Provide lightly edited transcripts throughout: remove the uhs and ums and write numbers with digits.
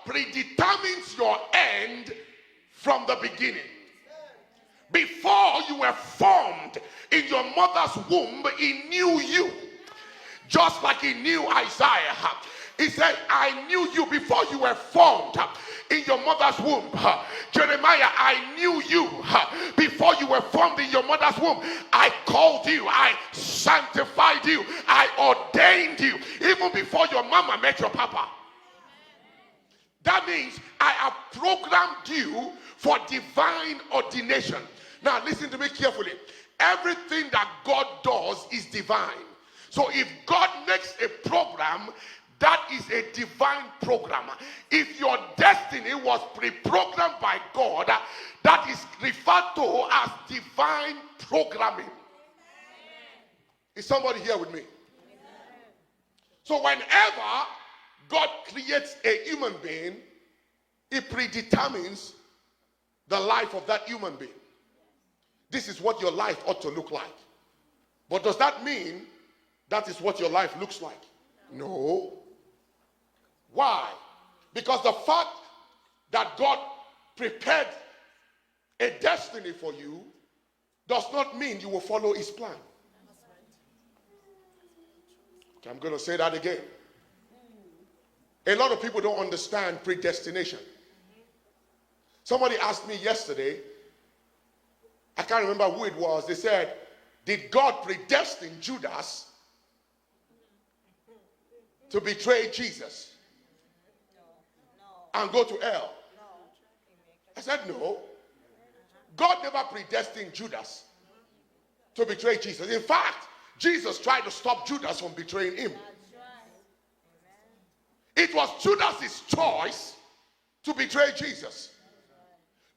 predetermines your end from the beginning. Before you were formed in your mother's womb, he knew you. Just like he knew Isaiah. He said, I knew you before you were formed in your mother's womb. Jeremiah, I knew you before you were formed in your mother's womb. I called you. I sanctified you. I ordained you. Even before your mama met your papa. That means I have programmed you for divine ordination. Now listen to me carefully. Everything that God does is divine. So if God makes a program, that is a divine program. If your destiny was pre-programmed by God, that is referred to as divine programming. Is somebody here with me? So whenever God creates a human being, he predetermines the life of that human being. This is what your life ought to look like. But does that mean that is what your life looks like? No. Why? Because the fact that God prepared a destiny for you does not mean you will follow his plan. Okay, I'm going to say that again. A lot of people don't understand predestination. Somebody asked me yesterday, I can't remember who it was, they said, did God predestine Judas to betray Jesus and go to hell? I said, no. God never predestined Judas to betray Jesus. In fact, Jesus tried to stop Judas from betraying him. It was Judas's choice to betray Jesus.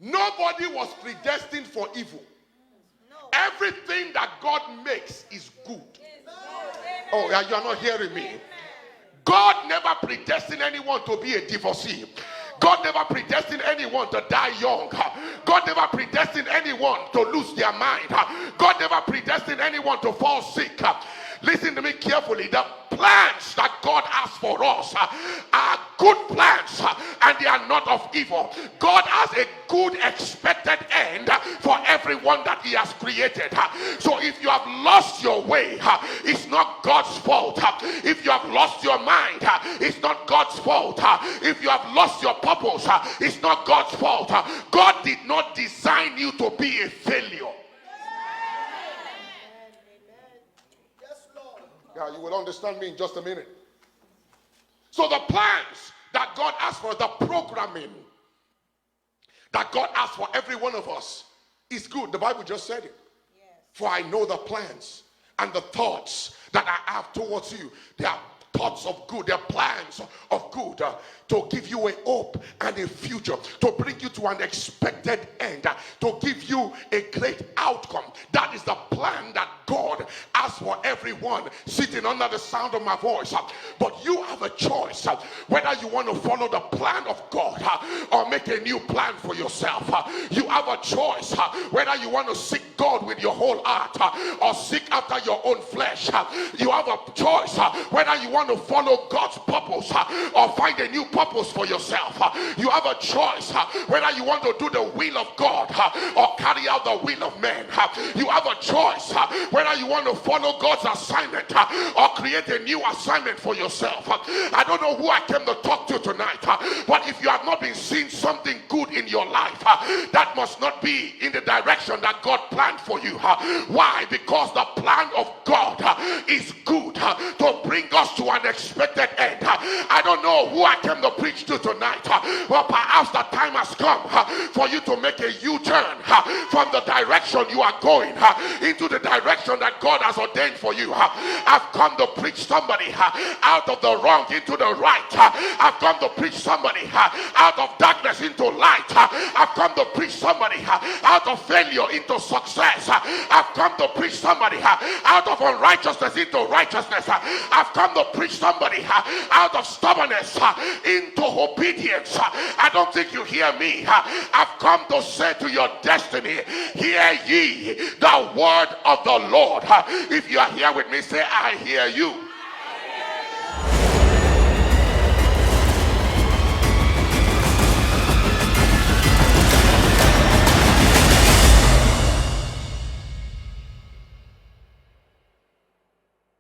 Nobody was predestined for evil. Everything that God makes is good. Oh, you are not hearing me. God never predestined anyone to be a divorcee. God never predestined anyone to die young. God never predestined anyone to lose their mind. God never predestined anyone to fall sick. Listen to me carefully. The plans that God has for us are good plans, and they are not of evil. God has a good expected end for everyone that he has created. So if you have lost your way, it's not God's fault. If you have lost your mind, it's not God's fault. If you have lost your purpose, it's not God's fault. God did not design you to be a failure. Yeah, you will understand me in just a minute. So the plans that God has for the programming that God has for every one of us is good. The Bible just said it. Yes. For I know the plans and the thoughts that I have towards you. They are thoughts of good. They are plans of good to give you a hope and a future, to bring you to an expected end, to give you a great outcome. That is the plan that God has for everyone sitting under the sound of my voice. But you have a choice whether you want to follow the plan of God or make a new plan for yourself. You have a choice whether you want to seek God with your whole heart or seek after your own flesh. You have a choice whether you want to follow God's purpose or find a new purpose for yourself. You have a choice whether you want to do the will of God or carry out the will of man. You have a choice whether you want to follow God's assignment or create a new assignment for yourself. I don't know who I came to talk to tonight, but if you have not been seeing something good in your life, that must not be in the direction that God planned for you. Why? Because the plan of God is good to bring us to an expected end. I don't know who I came to preach to tonight, but perhaps the time has come for you to make a U-turn from the direction you are going into the direction that God has ordained for you. I've come to preach somebody out of the wrong into the right. I've come to preach somebody out of darkness into light. I've come to preach somebody out of failure into success. I've come to preach somebody out of unrighteousness into righteousness. I've come to preach somebody out of stubbornness into obedience. I don't think you hear me. I've come to say to your destiny, hear ye the word of the Lord. If you are here with me, say, I hear you.